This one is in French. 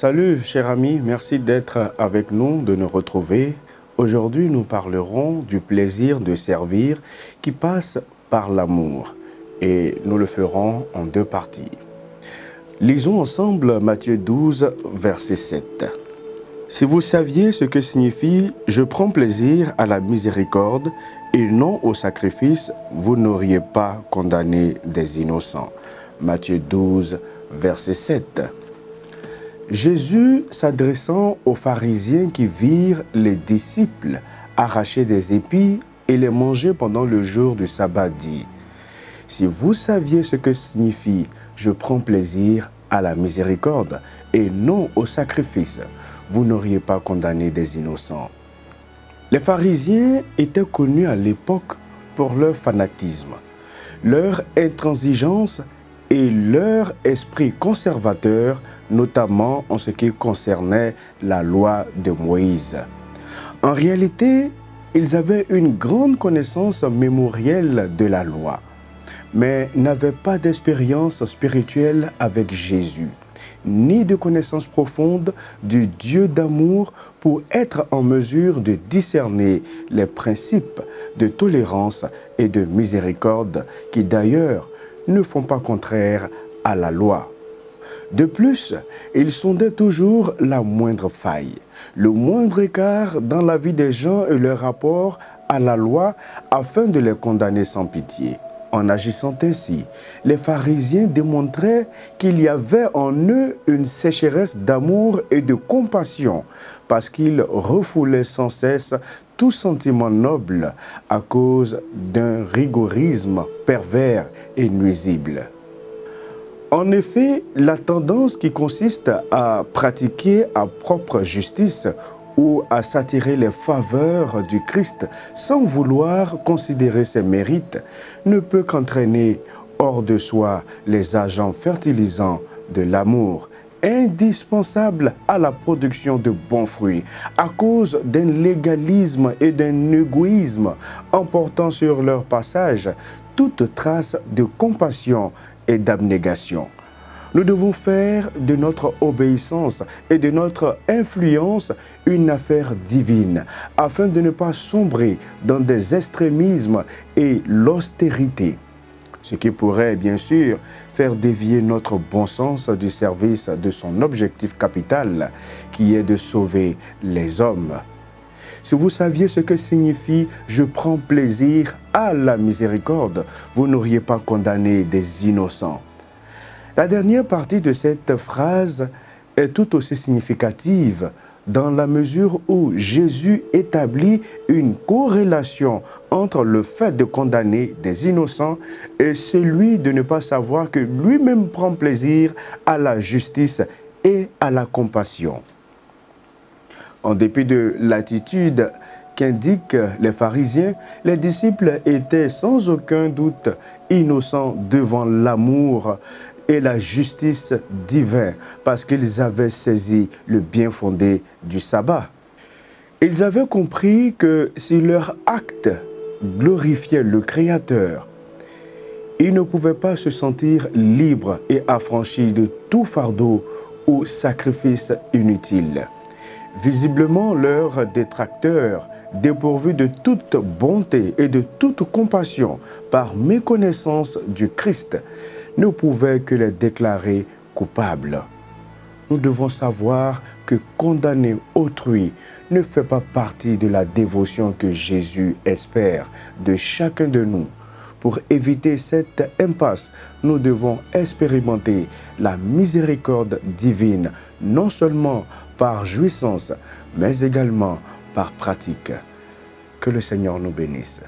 Salut chers amis, merci d'être avec nous, de nous retrouver. Aujourd'hui nous parlerons du plaisir de servir qui passe par l'amour et nous le ferons en deux parties. Lisons ensemble Matthieu 12, verset 7. Si vous saviez ce que signifie « Je prends plaisir à la miséricorde et non au sacrifice », vous n'auriez pas condamné des innocents. Matthieu 12, verset 7. Jésus, s'adressant aux pharisiens qui virent les disciples arracher des épis et les manger pendant le jour du sabbat, dit « Si vous saviez ce que signifie « Je prends plaisir à la miséricorde et non au sacrifice », vous n'auriez pas condamné des innocents. » Les pharisiens étaient connus à l'époque pour leur fanatisme, leur intransigeance et leur esprit conservateur, notamment en ce qui concernait la loi de Moïse. En réalité, ils avaient une grande connaissance mémorielle de la loi, mais n'avaient pas d'expérience spirituelle avec Jésus, ni de connaissance profonde du Dieu d'amour pour être en mesure de discerner les principes de tolérance et de miséricorde qui d'ailleurs ne font pas contraire à la loi. De plus, ils sondaient toujours la moindre faille, le moindre écart dans la vie des gens et leur rapport à la loi afin de les condamner sans pitié. En agissant ainsi, les pharisiens démontraient qu'il y avait en eux une sécheresse d'amour et de compassion parce qu'ils refoulaient sans cesse tout sentiment noble à cause d'un rigorisme pervers et nuisible. En effet, la tendance qui consiste à pratiquer à propre justice ou à s'attirer les faveurs du Christ sans vouloir considérer ses mérites ne peut qu'entraîner hors de soi les agents fertilisants de l'amour, indispensables à la production de bons fruits, à cause d'un légalisme et d'un égoïsme emportant sur leur passage toute trace de compassion et d'abnégation. Nous devons faire de notre obéissance et de notre influence une affaire divine, afin de ne pas sombrer dans des extrémismes et l'austérité, ce qui pourrait bien sûr faire dévier notre bon sens du service de son objectif capital, qui est de sauver les hommes. Si vous saviez ce que signifie « Je prends plaisir à la miséricorde », vous n'auriez pas condamné des innocents. La dernière partie de cette phrase est tout aussi significative dans la mesure où Jésus établit une corrélation entre le fait de condamner des innocents et celui de ne pas savoir que lui-même prend plaisir à la justice et à la compassion. En dépit de l'attitude qu'indiquent les pharisiens, les disciples étaient sans aucun doute innocents devant l'amour et la justice divine parce qu'ils avaient saisi le bien fondé du sabbat. Ils avaient compris que si leur acte glorifiait le Créateur, ils ne pouvaient pas se sentir libres et affranchis de tout fardeau ou sacrifice inutile. Visiblement, leurs détracteurs, dépourvus de toute bonté et de toute compassion par méconnaissance du Christ, ne pouvaient que les déclarer coupables. Nous devons savoir que condamner autrui ne fait pas partie de la dévotion que Jésus espère de chacun de nous. Pour éviter cette impasse, nous devons expérimenter la miséricorde divine, non seulement par jouissance, mais également par pratique. Que le Seigneur nous bénisse.